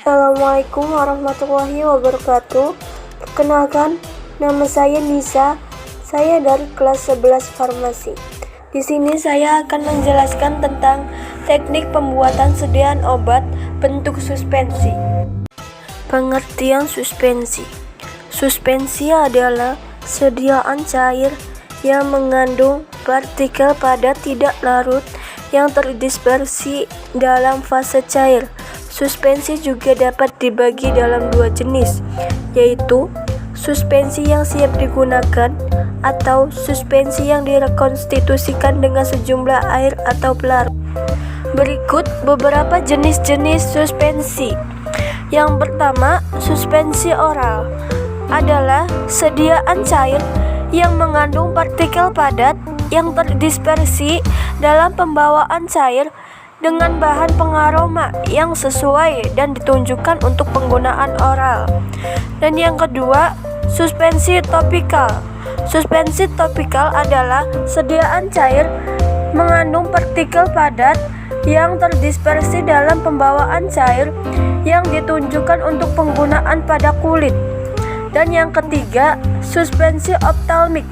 Assalamualaikum warahmatullahi wabarakatuh. Perkenalkan, nama saya Nisa. Saya dari kelas 11 farmasi. Di sini saya akan menjelaskan tentang teknik pembuatan sediaan obat bentuk suspensi. Pengertian suspensi. Suspensi adalah sediaan cair yang mengandung partikel padat tidak larut yang terdispersi dalam fase cair. Suspensi juga dapat dibagi dalam dua jenis, yaitu suspensi yang siap digunakan atau suspensi yang direkonstitusikan dengan sejumlah air atau pelarut. Berikut beberapa jenis-jenis suspensi. Yang pertama, suspensi oral adalah sediaan cair yang mengandung partikel padat yang terdispersi dalam pembawaan cair dengan bahan pengaroma yang sesuai dan ditunjukkan untuk penggunaan oral. Dan yang kedua, suspensi topikal. Suspensi topikal adalah sediaan cair mengandung partikel padat yang terdispersi dalam pembawaan cair yang ditunjukkan untuk penggunaan pada kulit. Dan yang ketiga, suspensi optalmik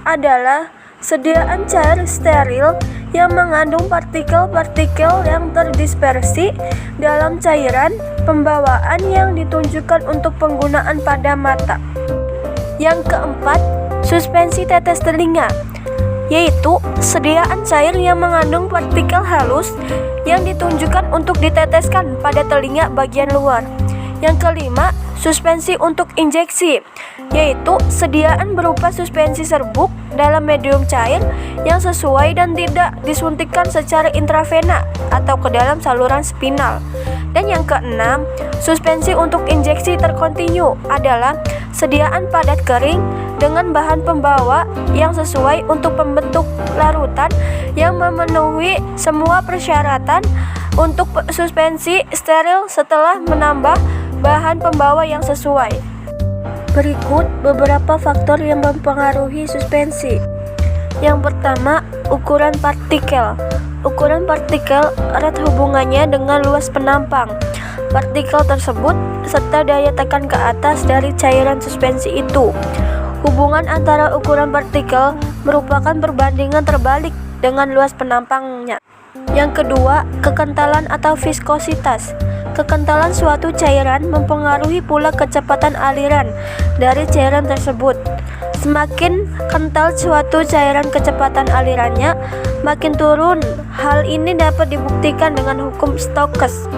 adalah sediaan cair steril yang mengandung partikel-partikel yang terdispersi dalam cairan pembawaan yang ditunjukkan untuk penggunaan pada mata. Yang keempat, suspensi tetes telinga, yaitu sediaan cair yang mengandung partikel halus yang ditunjukkan untuk diteteskan pada telinga bagian luar. Yang kelima, suspensi untuk injeksi, yaitu sediaan berupa suspensi serbuk dalam medium cair yang sesuai dan tidak disuntikkan secara intravena atau ke dalam saluran spinal. Dan yang keenam, suspensi untuk injeksi terkontinu adalah sediaan padat kering dengan bahan pembawa yang sesuai untuk pembentuk larutan yang memenuhi semua persyaratan untuk suspensi steril setelah menambah bahan pembawa yang sesuai. Berikut beberapa faktor yang mempengaruhi suspensi. Yang pertama, ukuran partikel. Ukuran partikel erat hubungannya dengan luas penampang partikel tersebut serta daya tekan ke atas dari cairan suspensi itu. Hubungan antara ukuran partikel merupakan perbandingan terbalik dengan luas penampangnya. Yang kedua, kekentalan atau viskositas. Kekentalan suatu cairan mempengaruhi pula kecepatan aliran dari cairan tersebut. Semakin kental suatu cairan, kecepatan alirannya makin turun. Hal ini dapat dibuktikan dengan hukum Stokes.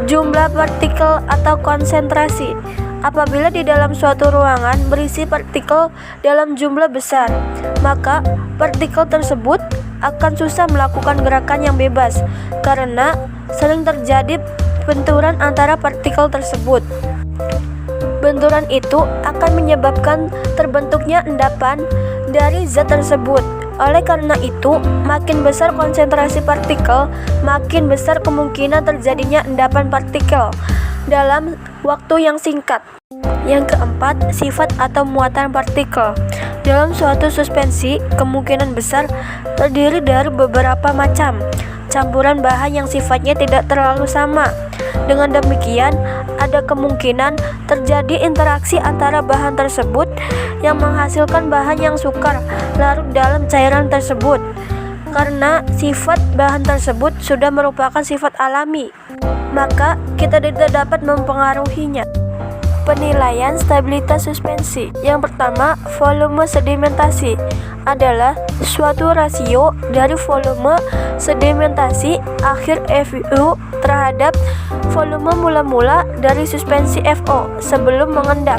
Jumlah partikel atau konsentrasi. Apabila di dalam suatu ruangan berisi partikel dalam jumlah besar, maka partikel tersebut akan susah melakukan gerakan yang bebas karena sering terjadi benturan antara partikel tersebut. Benturan itu akan menyebabkan terbentuknya endapan dari zat tersebut. Oleh karena itu, makin besar konsentrasi partikel, makin besar kemungkinan terjadinya endapan partikel dalam waktu yang singkat. Yang keempat, sifat atau muatan partikel. Dalam suatu suspensi, kemungkinan besar terdiri dari beberapa macam campuran bahan yang sifatnya tidak terlalu sama. Dengan demikian, ada kemungkinan terjadi interaksi antara bahan tersebut yang menghasilkan bahan yang sukar larut dalam cairan tersebut. Karena sifat bahan tersebut sudah merupakan sifat alami, maka kita tidak dapat mempengaruhinya. Penilaian stabilitas suspensi. Yang pertama, volume sedimentasi adalah suatu rasio dari volume sedimentasi akhir FU terhadap volume mula-mula dari suspensi FO sebelum mengendap.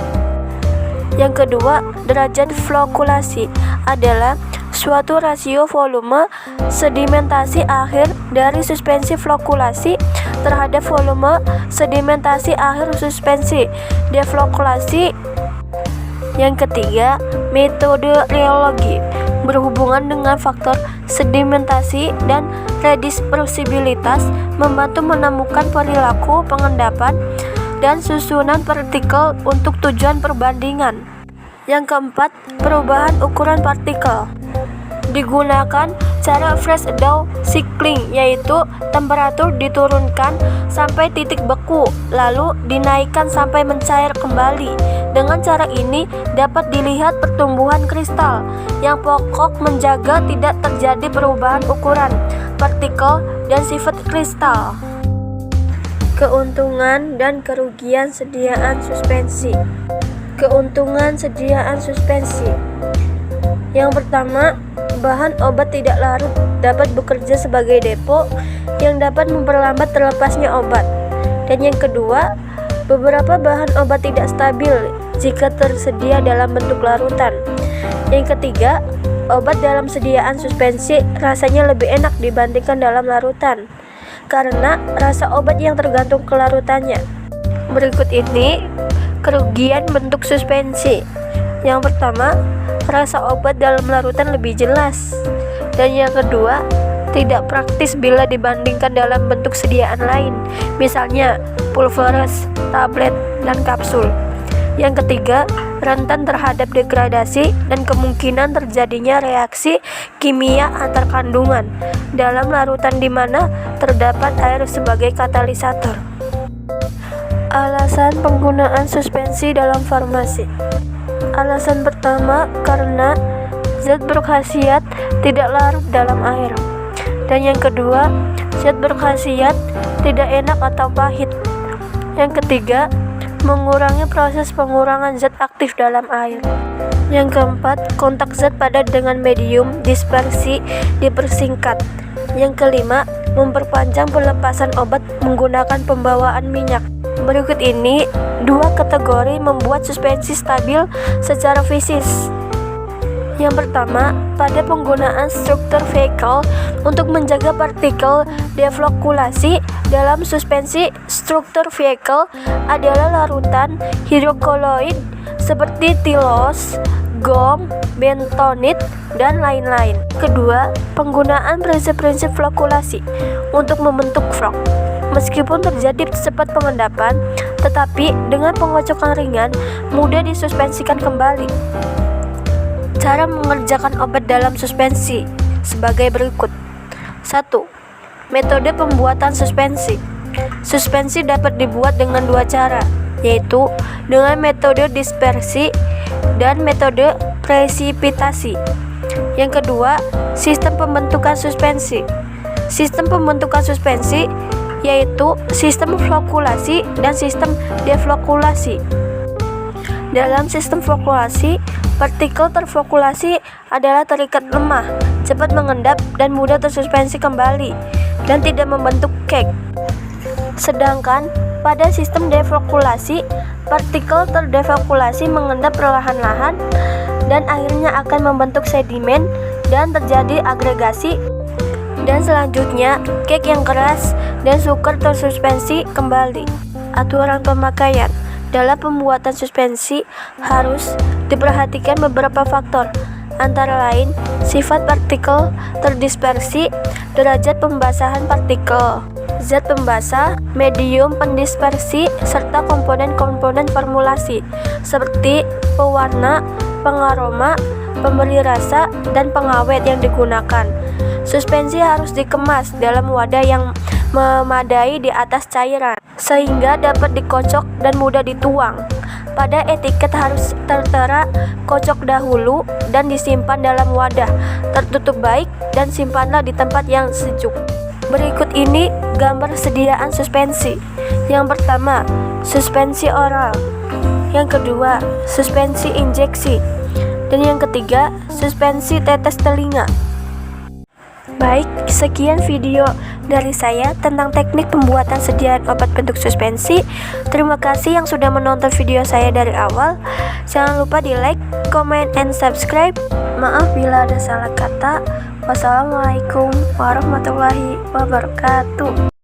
Yang kedua, derajat flokulasi adalah suatu rasio volume sedimentasi akhir dari suspensi flokulasi terhadap volume sedimentasi akhir suspensi deflokulasi. Yang ketiga, metode rheologi berhubungan dengan faktor sedimentasi dan redispersibilitas, membantu menemukan perilaku pengendapan dan susunan partikel untuk tujuan perbandingan. Yang keempat, perubahan ukuran partikel. digunakan cara flash down cycling, yaitu temperatur diturunkan sampai titik beku, lalu dinaikkan sampai mencair kembali. Dengan cara ini dapat dilihat pertumbuhan kristal yang pokok menjaga tidak terjadi perubahan ukuran, partikel, dan sifat kristal. Keuntungan dan kerugian sediaan suspensi. Keuntungan sediaan suspensi. Yang pertama, bahan obat tidak larut dapat bekerja sebagai depo yang dapat memperlambat terlepasnya obat. Dan yang kedua, beberapa bahan obat tidak stabil jika tersedia dalam bentuk larutan. Yang ketiga, obat dalam sediaan suspensi rasanya lebih enak dibandingkan dalam larutan karena rasa obat yang tergantung kelarutannya. Berikut ini kerugian bentuk suspensi. Yang pertama, rasa obat dalam larutan lebih jelas. Dan yang kedua, tidak praktis bila dibandingkan dalam bentuk sediaan lain, misalnya pulveres, tablet, dan kapsul. Yang ketiga, rentan terhadap degradasi dan kemungkinan terjadinya reaksi kimia antar kandungan dalam larutan di mana terdapat air sebagai katalisator. Alasan penggunaan suspensi dalam farmasi. Alasan pertama, karena zat berkhasiat tidak larut dalam air. Dan yang kedua, zat berkhasiat tidak enak atau pahit. Yang ketiga, mengurangi proses pengurangan zat aktif dalam air. Yang keempat, kontak zat padat dengan medium dispersi dipersingkat. Yang kelima, memperpanjang pelepasan obat menggunakan pembawaan minyak. Berikut ini dua kategori membuat suspensi stabil secara fisis. Yang pertama, pada penggunaan struktur vehicle untuk menjaga partikel deflokulasi dalam suspensi. Struktur vehicle adalah larutan hidrokoloid seperti tilos, gom, bentonit, dan lain-lain. Kedua, penggunaan prinsip-prinsip flokulasi untuk membentuk frog. Meskipun terjadi cepat pengendapan, tetapi dengan pengocokan ringan mudah disuspensikan kembali. Cara mengerjakan obat dalam suspensi sebagai berikut. 1. Metode pembuatan suspensi. Suspensi dapat dibuat dengan dua cara, yaitu dengan metode dispersi dan metode presipitasi. Yang kedua, sistem pembentukan suspensi. Sistem pembentukan suspensi yaitu sistem flokulasi dan sistem deflokulasi. Dalam sistem flokulasi, partikel terflokulasi adalah terikat lemah, cepat mengendap, dan mudah tersuspensi kembali, dan tidak membentuk cake. Sedangkan pada sistem deflokulasi, partikel terdeflokulasi mengendap perlahan-lahan, dan akhirnya akan membentuk sedimen dan terjadi agregasi. Dan selanjutnya, cake yang keras dan sukar tersuspensi kembali. Aturan pemakaian. Dalam pembuatan suspensi harus diperhatikan beberapa faktor, antara lain sifat partikel terdispersi, derajat pembasahan partikel, zat pembasah, medium pendispersi, serta komponen-komponen formulasi seperti pewarna, pengaroma, pemberi rasa, dan pengawet yang digunakan. Suspensi harus dikemas dalam wadah yang memadai di atas cairan, sehingga dapat dikocok dan mudah dituang. Pada etiket harus tertera kocok dahulu dan disimpan dalam wadah tertutup baik dan simpanlah di tempat yang sejuk. Berikut ini gambar sediaan suspensi. Yang pertama, suspensi oral. Yang kedua, suspensi injeksi. Dan yang ketiga, suspensi tetes telinga. Baik, sekian video dari saya tentang teknik pembuatan sediaan obat bentuk suspensi. Terima kasih yang sudah menonton video saya dari awal. Jangan lupa di like, comment, and subscribe. Maaf bila ada salah kata. Wassalamualaikum warahmatullahi wabarakatuh.